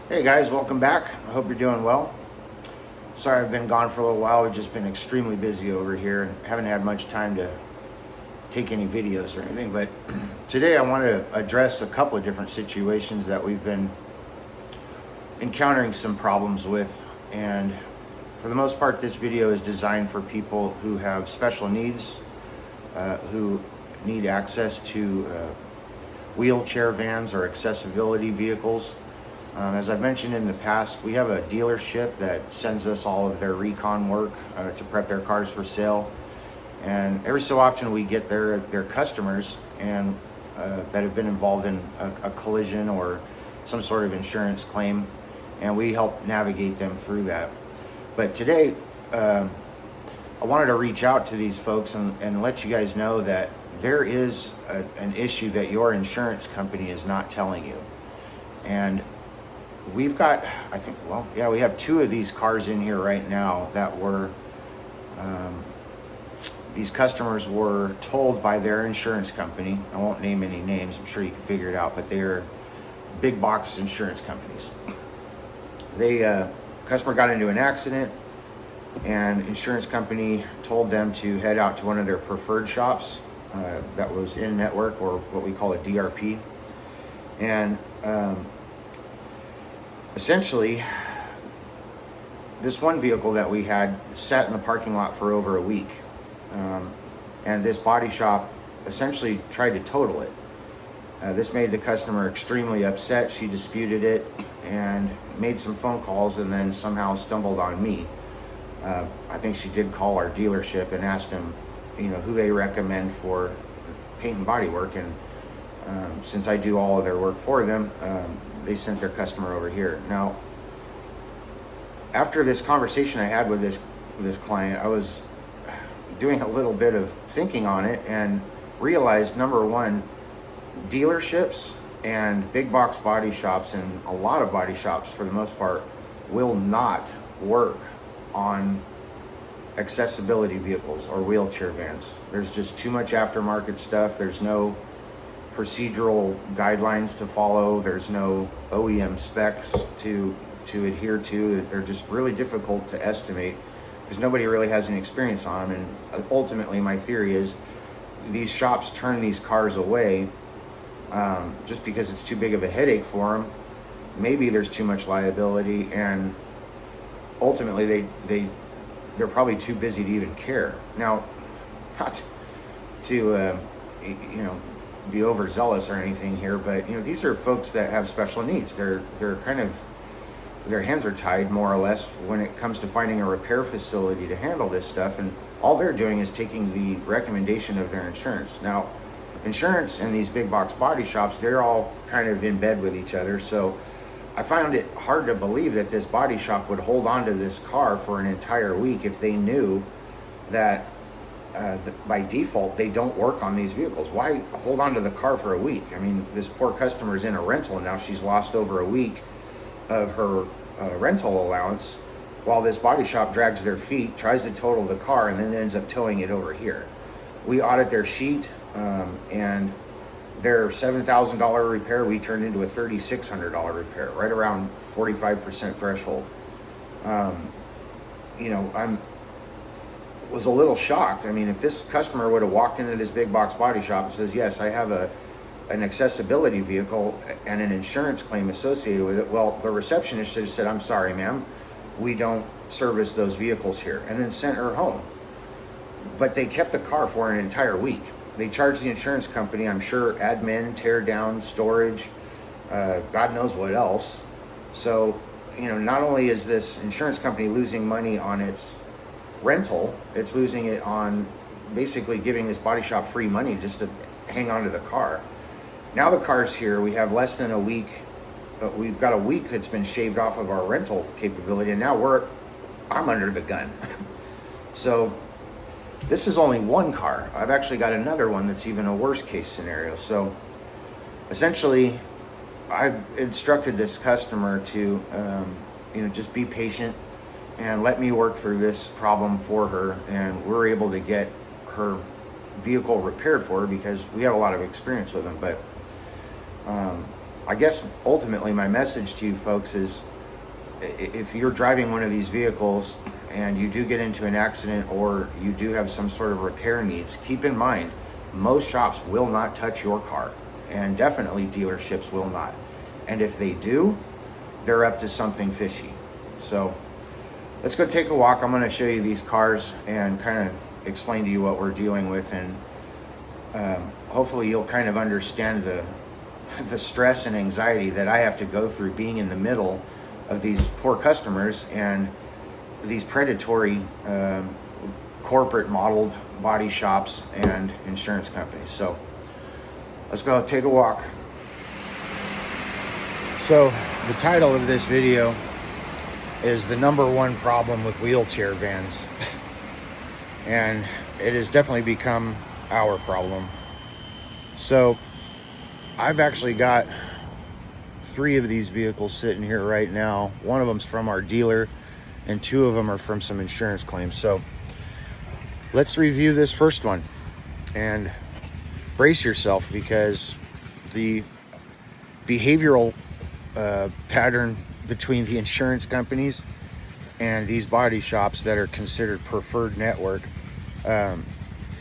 Hey guys, welcome back. I hope you're doing well. Sorry I've been gone for a little while. We've just been extremely busy over here and haven't had much time to take any videos or anything. But today I want to address a couple of different situations that we've been encountering some problems with. And for the most part, this video is designed for people who have special needs, who need access to wheelchair vans or accessibility vehicles. As I've mentioned in the past, we have a dealership that sends us all of their recon work to prep their cars for sale. And every so often we get their customers and that have been involved in a collision or some sort of insurance claim, and we help navigate them through that. But today, I wanted to reach out to these folks and let you guys know that there is an issue that your insurance company is not telling you. And we've got, we have two of these cars in here right now that were, these customers were told by their insurance company. I won't name any names, I'm sure you can figure it out, but they're big box insurance companies. Customer got into an accident, and insurance company told them to head out to one of their preferred shops that was in network, or what we call a DRP. And essentially, this one vehicle that we had sat in the parking lot for over a week. And this body shop essentially tried to total it. This made the customer extremely upset. She disputed it and made some phone calls, and then somehow stumbled on me. I think she did call our dealership and asked them, who they recommend for paint and body work. And since I do all of their work for them, they sent their customer over here. Now, after this conversation I had with this client, I was doing a little bit of thinking on it and realized, number one, dealerships and big box body shops, and a lot of body shops for the most part, will not work on accessibility vehicles or wheelchair vans. There's just too much aftermarket stuff. There's no procedural guidelines to follow. There's no OEM specs to adhere to. They're just really difficult to estimate because nobody really has any experience on them. And ultimately, my theory is these shops turn these cars away just because it's too big of a headache for them. Maybe there's too much liability, and ultimately they're probably too busy to even care. Now, not to be overzealous or anything here, but these are folks that have special needs. They're kind of, their hands are tied more or less when it comes to finding a repair facility to handle this stuff, and all they're doing is taking the recommendation of their insurance. Now, insurance and these big box body shops, they're all kind of in bed with each other, so I found it hard to believe that this body shop would hold on to this car for an entire week if they knew that by default they don't work on these vehicles. Why hold on to the car for a week? I mean, this poor customer's in a rental, and now she's lost over a week of her rental allowance, while this body shop drags their feet, tries to total the car, and then ends up towing it over here. We audit their sheet, and their $7,000 repair we turned into a $3,600 repair, right around 45% threshold. I was a little shocked. I mean, if this customer would have walked into this big box body shop and says, yes, I have an accessibility vehicle and an insurance claim associated with it, well, the receptionist should have said, I'm sorry, ma'am, we don't service those vehicles here, and then sent her home. But they kept the car for an entire week. They charged the insurance company, I'm sure, admin, tear down, storage, God knows what else. So, not only is this insurance company losing money on its rental, it's losing it on basically giving this body shop free money just to hang on to the car. Now the car's here, we have less than a week, we've got a week that's been shaved off of our rental capability, and now I'm under the gun. So this is only one car. I've actually got another one that's even a worse case scenario. So essentially, I've instructed this customer to, just be patient and let me work through this problem for her. And we're able to get her vehicle repaired for her because we have a lot of experience with them. But I guess ultimately my message to you folks is, if you're driving one of these vehicles and you do get into an accident or you do have some sort of repair needs, keep in mind, most shops will not touch your car, and definitely dealerships will not. And if they do, they're up to something fishy. So let's go take a walk. I'm going to show you these cars and kind of explain to you what we're dealing with, and hopefully you'll kind of understand the stress and anxiety that I have to go through being in the middle of these poor customers and these predatory corporate modeled body shops and insurance companies. So let's go take a walk. So the title of this video is the #1 problem with wheelchair vans. And it has definitely become our problem. So I've actually got 3 of these vehicles sitting here right now. One of them's from our dealer and 2 of them are from some insurance claims. So let's review this first one and brace yourself, because the behavioral pattern between the insurance companies and these body shops that are considered preferred network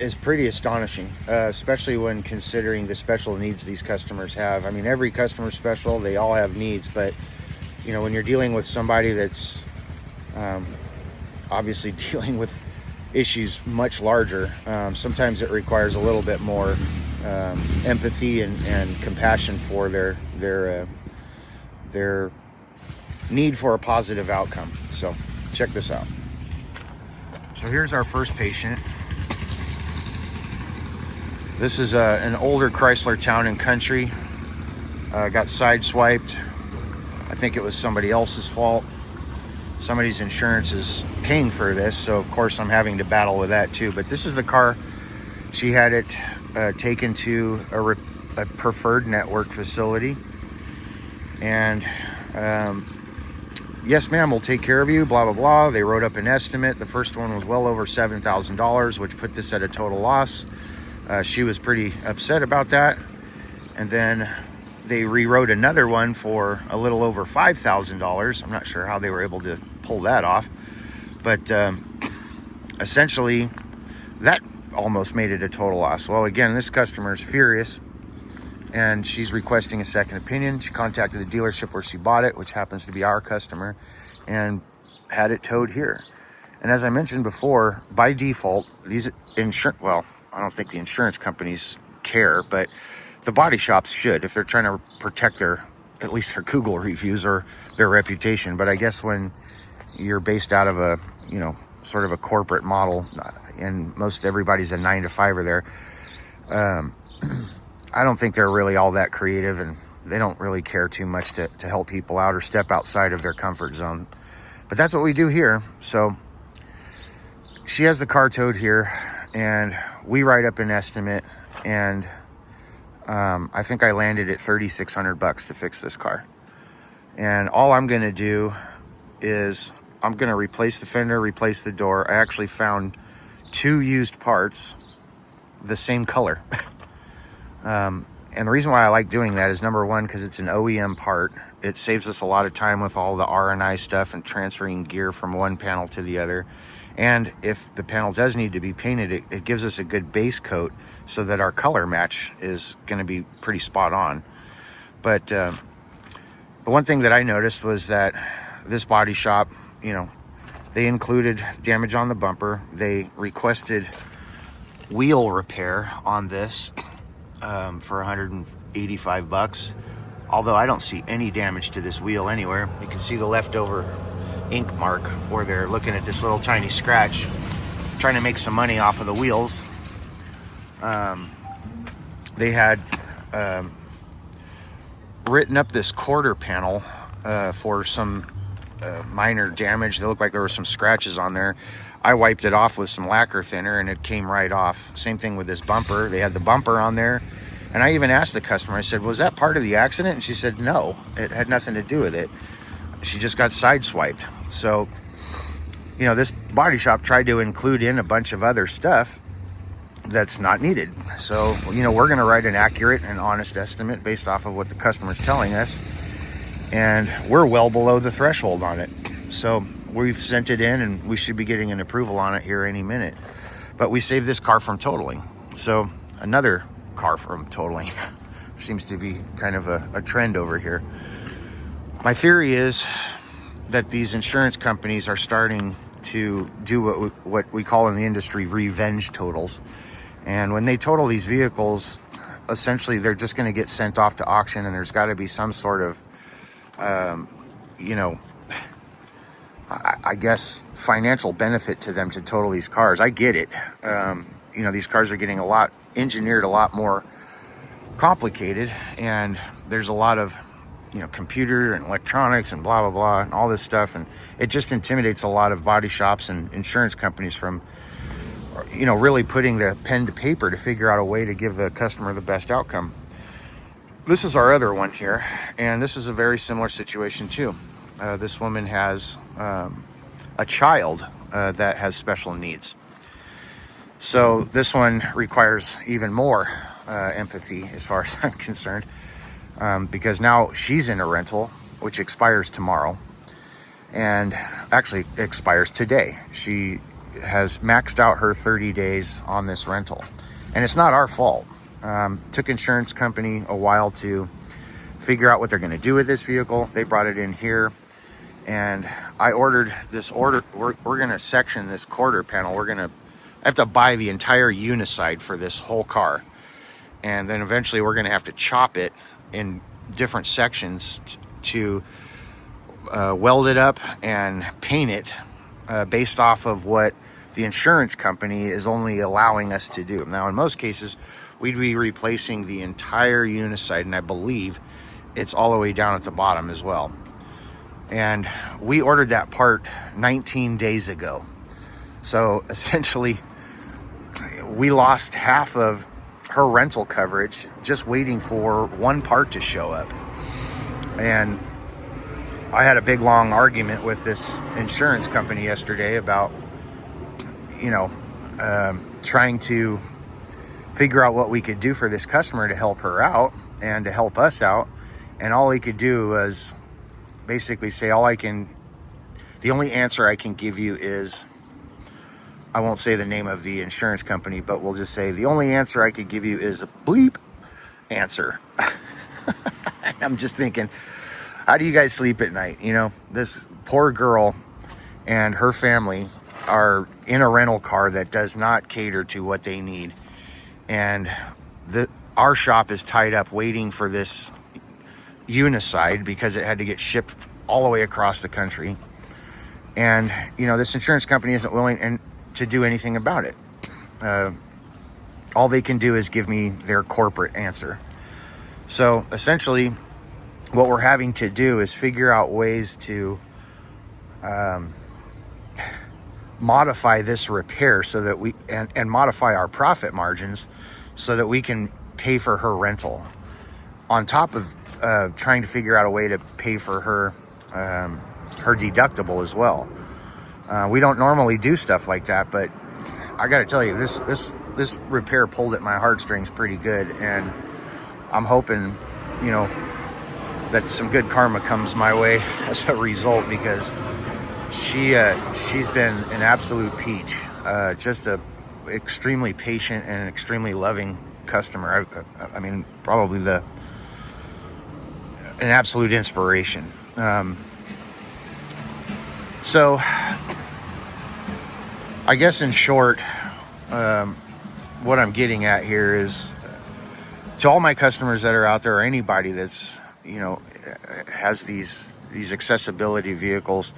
is pretty astonishing, especially when considering the special needs these customers have. I mean, every customer's special, they all have needs, but you know, when you're dealing with somebody that's obviously dealing with issues much larger, sometimes it requires a little bit more empathy and compassion for their need for a positive outcome. So check this out. So here's our first patient. This is an older Chrysler Town & Country. Got sideswiped. I think it was somebody else's fault. Somebody's insurance is paying for this, so of course I'm having to battle with that too. But this is the car. She had it taken to a preferred network facility, and yes ma'am, we'll take care of you, blah blah blah. They wrote up an estimate. The first one was well over $7,000, which put this at a total loss. She was pretty upset about that, and then they rewrote another one for a little over $5,000. I'm not sure how they were able to pull that off, but essentially that almost made it a total loss. Well, again, this customer is furious and she's requesting a second opinion. She contacted the dealership where she bought it, which happens to be our customer, and had it towed here. And as I mentioned before, by default, these well, I don't think the insurance companies care, but the body shops should, if they're trying to protect at least their Google reviews or their reputation. But I guess when you're based out of a, you know, sort of a corporate model, and most everybody's a 9-to-5er there, I don't think they're really all that creative, and they don't really care too much to help people out or step outside of their comfort zone. But that's what we do here. So she has the car towed here, and we write up an estimate, and I think I landed at $3,600 to fix this car. And all I'm going to do is I'm going to replace the fender, replace the door. I actually found 2 used parts, the same color. And the reason why I like doing that is, #1, because it's an OEM part. It saves us a lot of time with all the R&I stuff and transferring gear from one panel to the other. And if the panel does need to be painted, it gives us a good base coat so that our color match is going to be pretty spot on. But the one thing that I noticed was that this body shop, you know, they included damage on the bumper. They requested wheel repair on this for $185. Although I don't see any damage to this wheel anywhere. You can see the leftover ink mark where they're looking at this little tiny scratch, trying to make some money off of the wheels. They had written up this quarter panel for some minor damage. They looked like there were some scratches on there. I wiped it off with some lacquer thinner and it came right off. Same thing with this bumper. They had the bumper on there, and I even asked the customer, I said, was that part of the accident? And she said no, it had nothing to do with it. She just got sideswiped. So, you know, this body shop tried to include in a bunch of other stuff, that's not needed. So, we're going to write an accurate and honest estimate based off of what the customer's telling us. And we're well below the threshold on it. So we've sent it in and we should be getting an approval on it here any minute. But we saved this car from totaling. So another car from totaling seems to be kind of a trend over here. My theory is that these insurance companies are starting to do what we call in the industry revenge totals. And when they total these vehicles, essentially they're just going to get sent off to auction, and there's got to be some sort of, I guess, financial benefit to them to total these cars. I get it. These cars are getting engineered a lot more complicated, and there's a lot of, computer and electronics and blah, blah, blah, and all this stuff. And it just intimidates a lot of body shops and insurance companies from, really putting the pen to paper to figure out a way to give the customer the best outcome. This is our other one here, and this is a very similar situation too. This woman has a child that has special needs. So this one requires even more empathy as far as I'm concerned, because now she's in a rental, which expires tomorrow, and actually expires today. She has maxed out her 30 days on this rental, and it's not our fault. Took insurance company a while to figure out what they're going to do with this vehicle. They brought it in here, and I ordered this we're going to section this quarter panel. I have to buy the entire uniside for this whole car, and then eventually we're going to have to chop it in different sections to weld it up and paint it based off of what the insurance company is only allowing us to do. Now, in most cases, we'd be replacing the entire uniside, and I believe it's all the way down at the bottom as well. And we ordered that part 19 days ago. So essentially, we lost half of her rental coverage just waiting for one part to show up. And I had a big long argument with this insurance company yesterday about trying to figure out what we could do for this customer to help her out and to help us out. And all he could do was basically say, the only answer I can give you is, I won't say the name of the insurance company, but we'll just say the only answer I could give you is a bleep answer. I'm just thinking, how do you guys sleep at night? This poor girl and her family are in a rental car that does not cater to what they need. And our shop is tied up waiting for this uniside because it had to get shipped all the way across the country. And, this insurance company isn't willing to do anything about it. All they can do is give me their corporate answer. So essentially, what we're having to do is figure out ways to modify this repair so that we and modify our profit margins so that we can pay for her rental, on top of trying to figure out a way to pay for her deductible as well. We don't normally do stuff like that, but I got to tell you, this repair pulled at my heartstrings pretty good, and I'm hoping that some good karma comes my way as a result, because she's been an absolute peach, just a extremely patient and extremely loving customer. I mean, probably an absolute inspiration. So I guess in short, what I'm getting at here is, to all my customers that are out there, or anybody that's has these accessibility vehicles,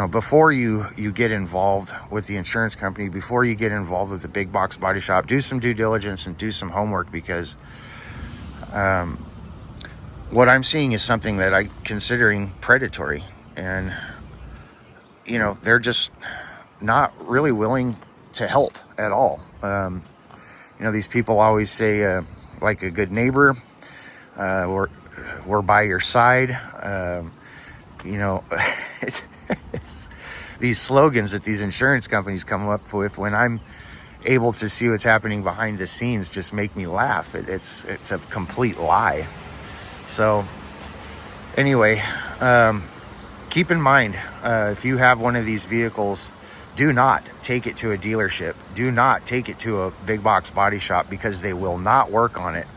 before you get involved with the insurance company, before you get involved with the big box body shop, do some due diligence and do some homework, because what I'm seeing is something that I'm considering predatory, and they're just not really willing to help at all. These people always say, like a good neighbor, we're by your side. It's these slogans that these insurance companies come up with when I'm able to see what's happening behind the scenes just make me laugh. It's a complete lie. So anyway, keep in mind, if you have one of these vehicles, do not take it to a dealership. Do not take it to a big box body shop, because they will not work on it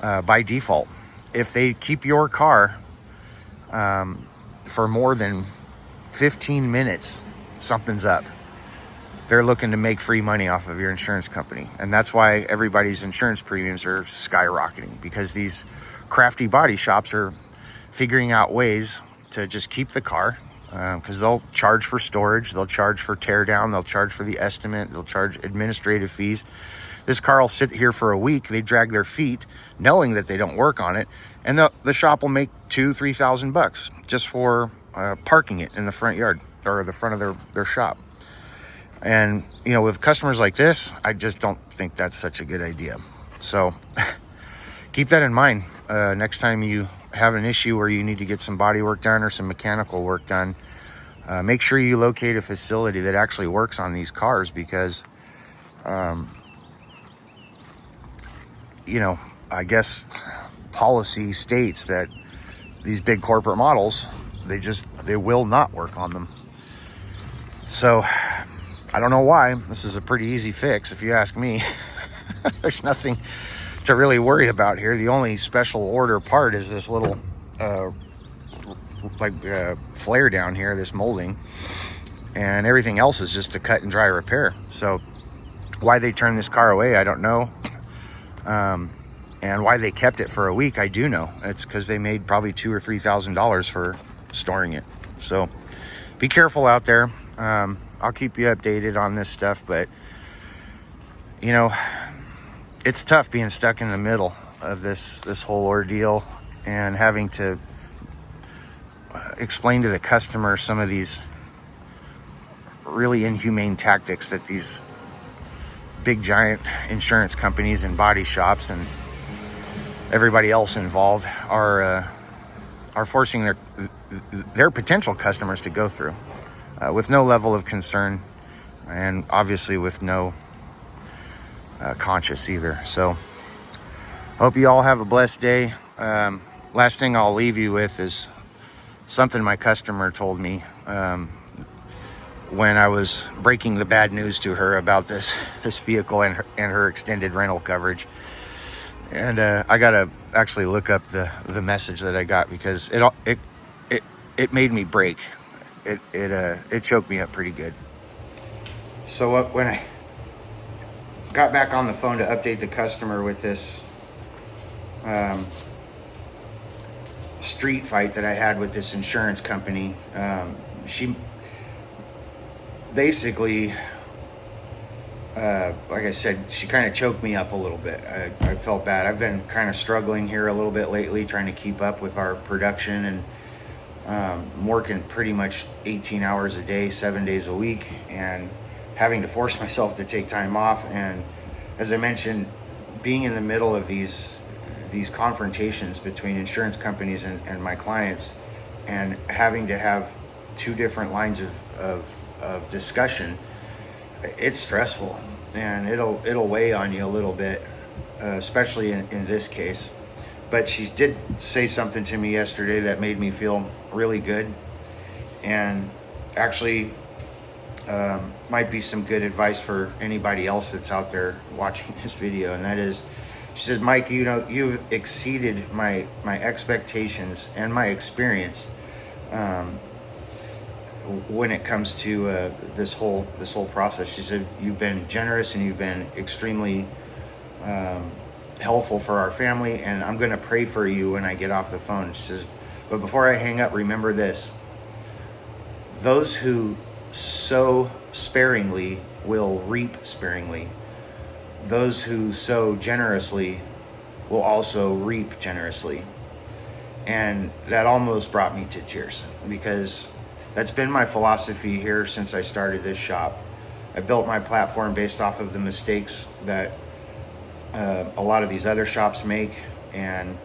by default. If they keep your car for more than 15 minutes, something's up. They're looking to make free money off of your insurance company. And that's why everybody's insurance premiums are skyrocketing, because these crafty body shops are figuring out ways to just keep the car, because they'll charge for storage, they'll charge for tear down, they'll charge for the estimate, they'll charge administrative fees. This car will sit here for a week. They drag their feet knowing that they don't work on it, and the shop will make $2,000-3,000 just for parking it in the front yard or the front of their shop. And with customers like this, I just don't think that's such a good idea. So keep that in mind next time you have an issue where you need to get some body work done or some mechanical work done. Make sure you locate a facility that actually works on these cars, because I guess policy states that these big corporate models, they will not work on them. So I don't know why. This is a pretty easy fix, if you ask me. There's nothing to really worry about here. The only special order part is this little flare down here, this molding, and everything else is just a cut and dry repair. So why they turned this car away, I don't know. And why they kept it for a week, I do know. It's because they made probably $2,000 or $3,000 for storing it. So be careful out there. I'll keep you updated on this stuff, but it's tough being stuck in the middle of this whole ordeal and having to explain to the customer some of these really inhumane tactics that these big giant insurance companies and body shops and everybody else involved are forcing their potential customers to go through with no level of concern, and obviously with no conscience either. So hope you all have a blessed day. Last thing I'll leave you with is something my customer told me when I was breaking the bad news to her about this vehicle and her extended rental coverage. And I gotta actually look up the message that I got, because it made me break. It choked me up pretty good. So when I got back on the phone to update the customer with this street fight that I had with this insurance company, she basically, like I said, she kind of choked me up a little bit. I felt bad. I've been kind of struggling here a little bit lately, trying to keep up with our production, and I'm working pretty much 18 hours a day, 7 days a week, and having to force myself to take time off. And as I mentioned, being in the middle of these confrontations between insurance companies and my clients, and having to have two different lines of discussion, it's stressful, and it'll weigh on you a little bit, especially in this case. But she did say something to me yesterday that made me feel really good, and actually might be some good advice for anybody else that's out there watching this video. And that is, she says, Mike, you've exceeded my expectations and my experience when it comes to this whole process. She said, you've been generous and you've been extremely helpful for our family, and I'm going to pray for you when I get off the phone. She says, but before I hang up, remember this: those who sow sparingly will reap sparingly. Those who sow generously will also reap generously. And that almost brought me to tears, because that's been my philosophy here since I started this shop. I built my platform based off of the mistakes that a lot of these other shops make, and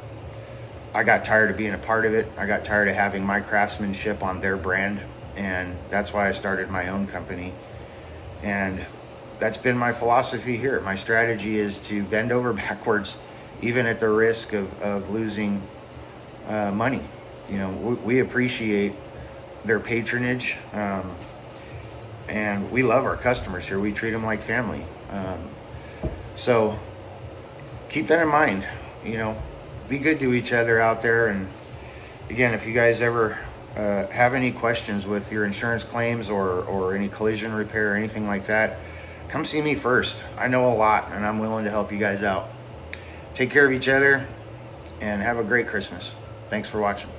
I got tired of being a part of it. I got tired of having my craftsmanship on their brand, and that's why I started my own company. And that's been my philosophy here. My strategy is to bend over backwards, even at the risk of losing money. You know, we appreciate their patronage, and we love our customers here. We treat them like family. So keep that in mind. You know, be good to each other out there. And again, if you guys ever have any questions with your insurance claims or any collision repair or anything like that, come see me first. I know a lot, and I'm willing to help you guys out. Take care of each other, and have a great Christmas. Thanks for watching.